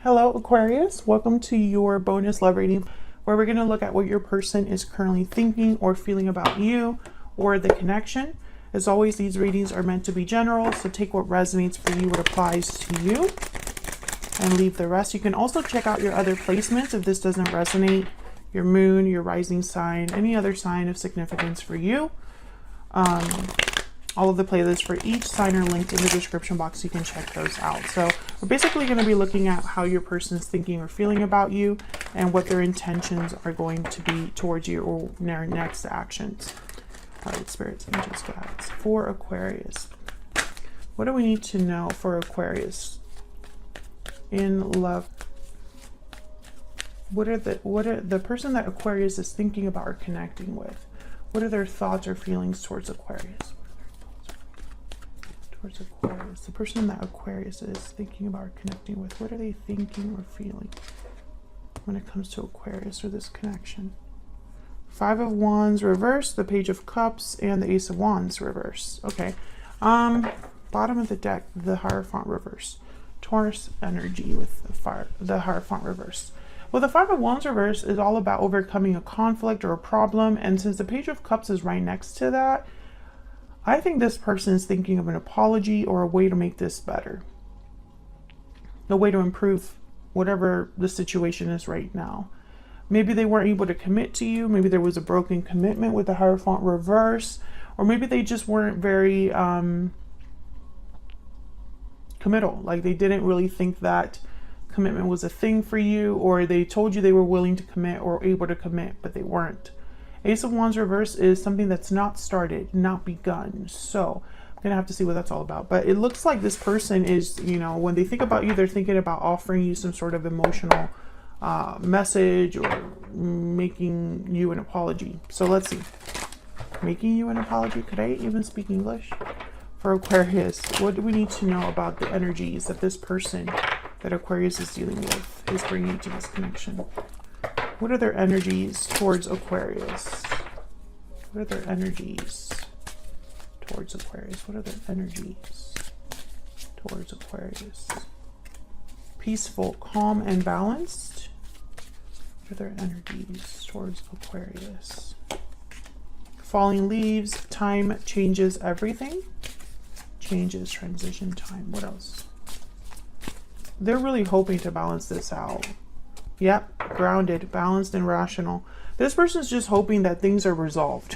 Hello Aquarius, welcome to your bonus love reading where we're going to look at what your person is currently thinking or feeling about you or the connection. As always, these readings are meant to be general, so take what resonates for you, what applies to you, and leave the rest. You can also check out your other placements if this doesn't resonate, your moon, your rising sign, any other sign of significance for you. All of the playlists for each sign are linked in the description box. You can check those out. So we're basically going to be looking at how your person is thinking or feeling about you and what their intentions are going to be towards you or their next actions. All right, spirits, angels, guides. For Aquarius, what do we need to know for Aquarius in love? What are the person that Aquarius is thinking about or connecting with? What are their thoughts or feelings towards Aquarius? Towards Aquarius, the person that Aquarius is thinking about or connecting with, what are they thinking or feeling when it comes to Aquarius or this connection? Five of Wands reverse, the Page of Cups, and the Ace of Wands reverse. Okay, bottom of the deck, the Hierophant reverse. Taurus energy with the Hierophant reverse. Well, the Five of Wands reverse is all about overcoming a conflict or a problem, and since the Page of Cups is right next to that, I think this person is thinking of an apology or a way to make this better. A way to improve whatever the situation is right now. Maybe they weren't able to commit to you. Maybe there was a broken commitment with the Hierophant reverse. Or maybe they just weren't very committal. Like they didn't really think that commitment was a thing for you. Or they told you they were willing to commit or able to commit, but they weren't. Ace of Wands reverse is something that's not started, not begun. So I'm gonna have to see what that's all about. But it looks like this person is, you know, when they think about you, they're thinking about offering you some sort of emotional message or making you an apology. So let's see. Making you an apology? Could I even speak English? For Aquarius, what do we need to know about the energies that this person that Aquarius is dealing with is bringing to this connection? What are their energies towards Aquarius? What are their energies towards Aquarius? What are their energies towards Aquarius? Peaceful, calm, and balanced. What are their energies towards Aquarius? Falling leaves, time changes everything. Changes, transition, time. What else? They're really hoping to balance this out. Yep, grounded, balanced, and rational. This person's just hoping that things are resolved.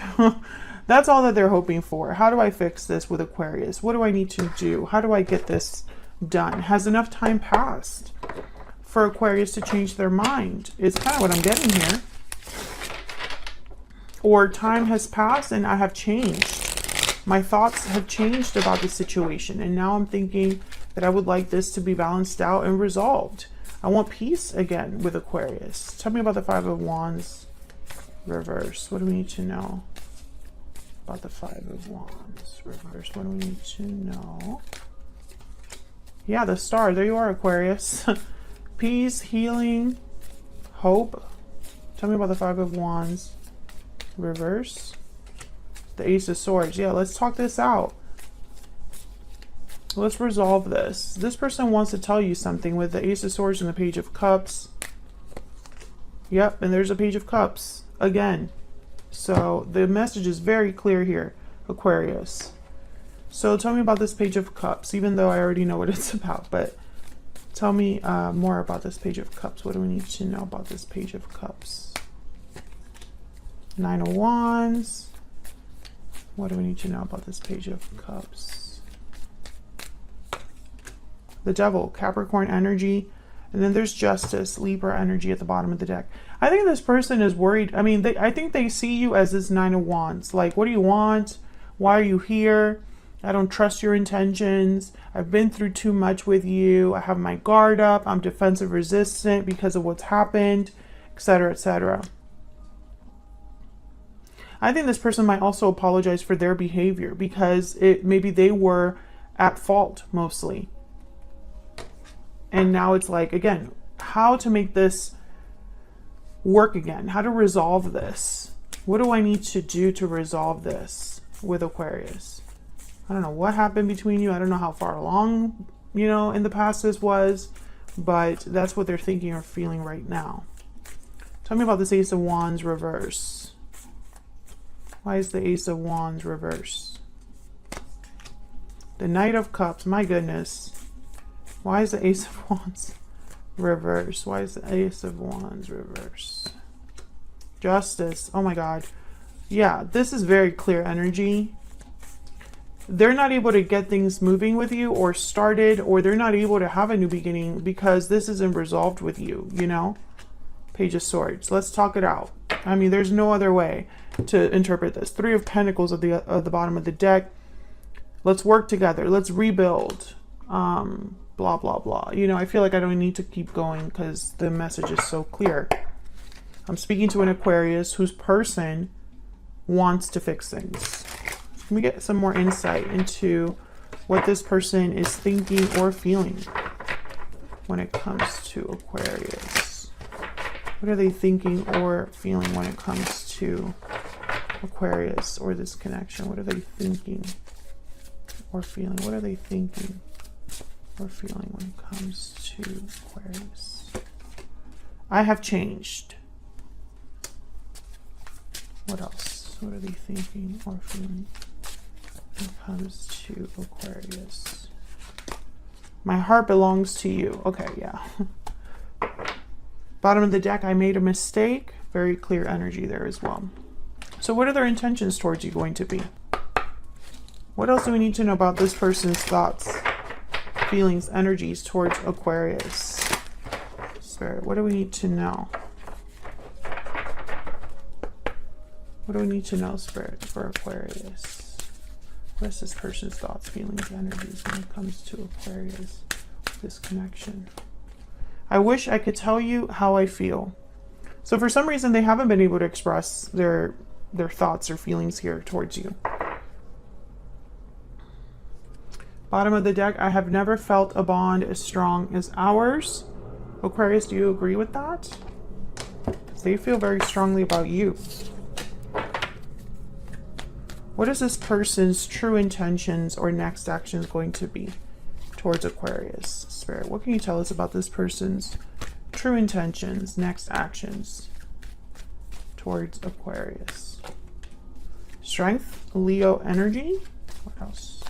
That's all that they're hoping for. How do I fix this with Aquarius? What do I need to do? How do I get this done? Has enough time passed for Aquarius to change their mind? It's kind of what I'm getting here. Or time has passed and I have changed. My thoughts have changed about the situation. And now I'm thinking that I would like this to be balanced out and resolved. I want peace again with Aquarius. Tell me about the Five of Wands reverse. What do we need to know about the Five of Wands reverse? What do we need to know? Yeah, the Star. There you are, Aquarius. Peace, healing, hope. Tell me about the Five of Wands reverse. The Ace of Swords. Yeah, let's talk this out. Let's resolve this. This person wants to tell you something with the Ace of Swords and the Page of Cups. Yep, and there's a Page of Cups again. So the message is very clear here, Aquarius. So tell me about this Page of Cups, even though I already know what it's about. But tell me more about this Page of Cups. What do we need to know about this Page of Cups? Nine of Wands. What do we need to know about this Page of Cups? The Devil, Capricorn energy, and then there's Justice, Libra energy at the bottom of the deck. I think this person is worried. I mean, I think they see you as this Nine of Wands. Like, what do you want? Why are you here? I don't trust your intentions. I've been through too much with you. I have my guard up. I'm defensive resistant because of what's happened, etc., etc. I think this person might also apologize for their behavior because maybe they were at fault mostly. And now it's like, again, how to make this work again, how to resolve this. What do I need to do to resolve this with Aquarius? I don't know what happened between you. I don't know how far along, you know, in the past this was. but that's what they're thinking or feeling right now. Tell me about this Ace of Wands reverse. Why is the Ace of Wands reverse? The Knight of Cups, my goodness. Why is the Ace of Wands reverse? Why is the Ace of Wands reverse? Justice, oh my God. Yeah, this is very clear energy. They're not able to get things moving with you or started, or they're not able to have a new beginning because this isn't resolved with you, you know? Page of Swords. Let's talk it out. I mean, there's no other way to interpret this. Three of Pentacles at the bottom of the deck. Let's work together. Let's rebuild. Blah, blah, blah. You know, I feel like I don't need to keep going because the message is so clear. I'm speaking to an Aquarius whose person wants to fix things. Let me get some more insight into what this person is thinking or feeling when it comes to Aquarius. What are they thinking or feeling when it comes to Aquarius or this connection? What are they thinking or feeling? What are they thinking or feeling when it comes to Aquarius? I have changed. What else? What are they thinking or feeling when it comes to Aquarius? My heart belongs to you. Okay, yeah. Bottom of the deck, I made a mistake. Very clear energy there as well. So what are their intentions towards you going to be? What else do we need to know about this person's thoughts, feelings, energies towards Aquarius? Spirit, what do we need to know? What do we need to know, Spirit, for Aquarius? What is this person's thoughts, feelings, energies when it comes to Aquarius, this connection? I wish I could tell you how I feel. So for some reason, they haven't been able to express their thoughts or feelings here towards you. Bottom of the deck, I have never felt a bond as strong as ours. Aquarius, do you agree with that? They feel very strongly about you. What is this person's true intentions or next actions going to be towards Aquarius? Spirit, what can you tell us about this person's true intentions, next actions towards Aquarius? Strength, Leo energy. What else?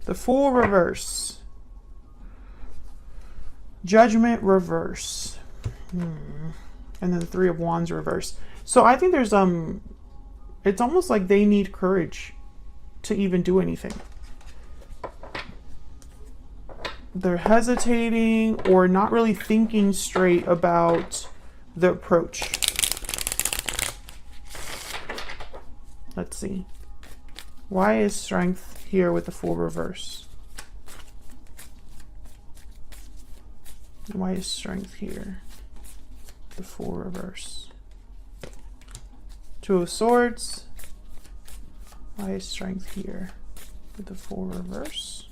The Fool reverse. Judgment reverse. And then the Three of Wands reverse. So I think there's it's almost like they need courage to even do anything. They're hesitating or not really thinking straight about the approach. Let's see. Why is Strength here with the Fool reverse? Why is Strength here? The Fool reverse. Two of Swords. Why is Strength here with the Fool reverse?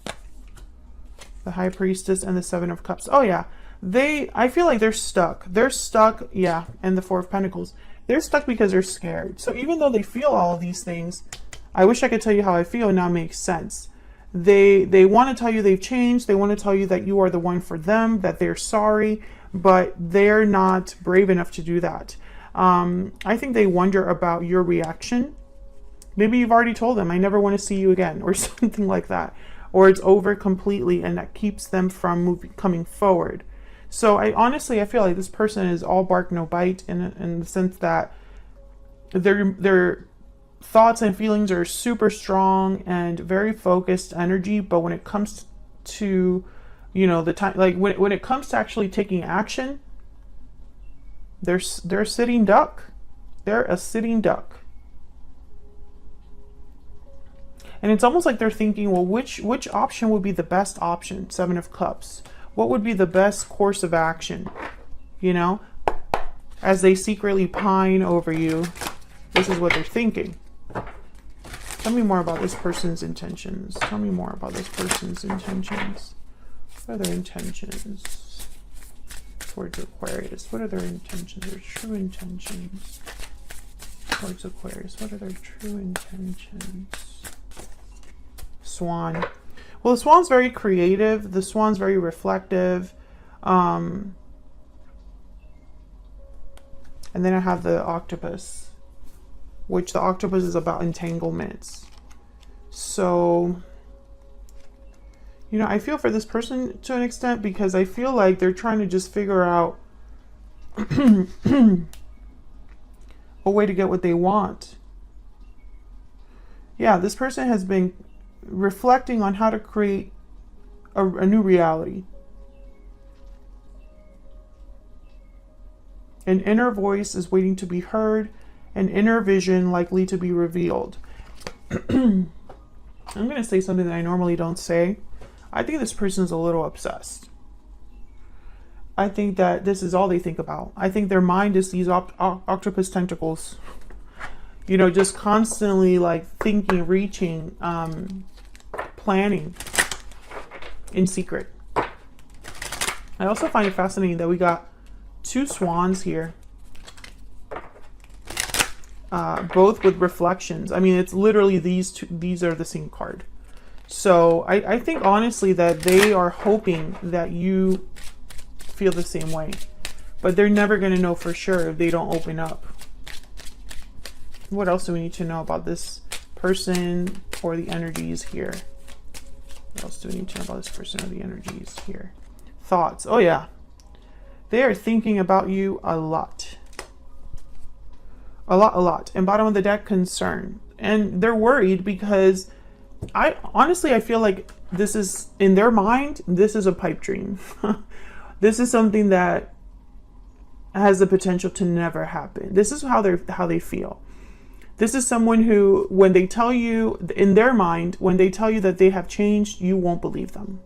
The High Priestess and the Seven of Cups. Oh yeah, I feel like they're stuck. They're stuck, yeah, and the Four of Pentacles. They're stuck because they're scared. So even though they feel all of these things, I wish I could tell you how I feel, now makes sense. They want to tell you they've changed. They want to tell you that you are the one for them, that they're sorry, but they're not brave enough to do that. I think they wonder about your reaction. Maybe you've already told them, I never want to see you again, or something like that. Or it's over completely, and that keeps them from coming forward. So I feel like this person is all bark, no bite, in the sense that their thoughts and feelings are super strong and very focused energy. But when it comes to, you know, the time, like when it comes to actually taking action, they're a sitting duck. They're a sitting duck. And it's almost like they're thinking, well, which option would be the best option? Seven of Cups. What would be the best course of action? You know, as they secretly pine over you, this is what they're thinking. Tell me more about this person's intentions. Tell me more about this person's intentions. What are their intentions towards Aquarius? What are their intentions, their true intentions towards Aquarius? What are their true intentions? Swan. Well, the swan's very creative. The swan's very reflective. And then I have the octopus, which the octopus is about entanglements. So, you know, I feel for this person to an extent, because I feel like they're trying to just figure out a way to get what they want. Yeah, this person has been reflecting on how to create a new reality. An inner voice is waiting to be heard, an inner vision likely to be revealed. I'm going to say something that I normally don't say. I think this person is a little obsessed. I think that this is all they think about. I think their mind is these octopus tentacles. You know, just constantly like thinking, reaching, planning in secret. I also find it fascinating that we got two swans here. Both with reflections. I mean, it's literally these two, these are the same card. So I think honestly that they are hoping that you feel the same way, but they're never going to know for sure if they don't open up. What else do we need to know about this person or the energies here? What else do we need to know about this person or the energies here? Thoughts. Oh yeah. They are thinking about you a lot. A lot. And bottom of the deck, concern. And they're worried because I feel like this is, in their mind, this is a pipe dream. This is something that has the potential to never happen. This is how they feel. This is someone who, when they tell you, in their mind, when they tell you that they have changed, you won't believe them.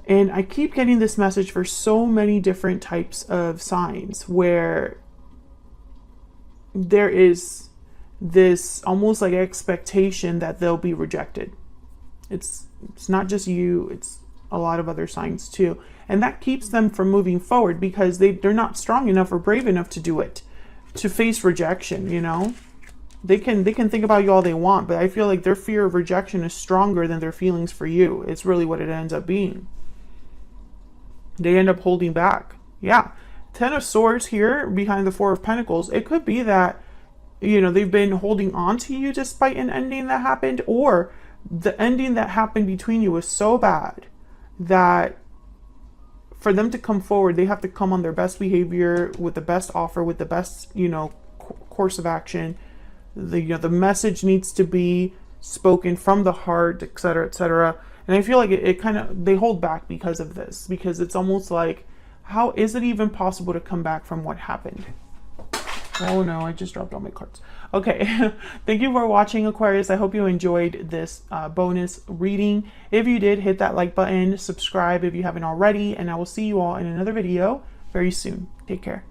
And I keep getting this message for so many different types of signs where there is this almost like expectation that they'll be rejected. It's not just you, it's a lot of other signs too. And that keeps them from moving forward because they're not strong enough or brave enough to do it, to face rejection, you know? They can think about you all they want, but I feel like their fear of rejection is stronger than their feelings for you. It's really what it ends up being. They end up holding back. Yeah. 10 of Swords here behind the 4 of Pentacles. It could be that, you know, they've been holding on to you despite an ending that happened, or the ending that happened between you was so bad that for them to come forward, they have to come on their best behavior, with the best offer, with the best, you know, course of action. The message needs to be spoken from the heart, etc., etc. And I feel like it kind of, they hold back because of this, because it's almost like, how is it even possible to come back from what happened? Oh no, I just dropped all my cards. Okay, thank you for watching, Aquarius. I hope you enjoyed this bonus reading. If you did, hit that like button, subscribe if you haven't already, and I will see you all in another video very soon. Take care.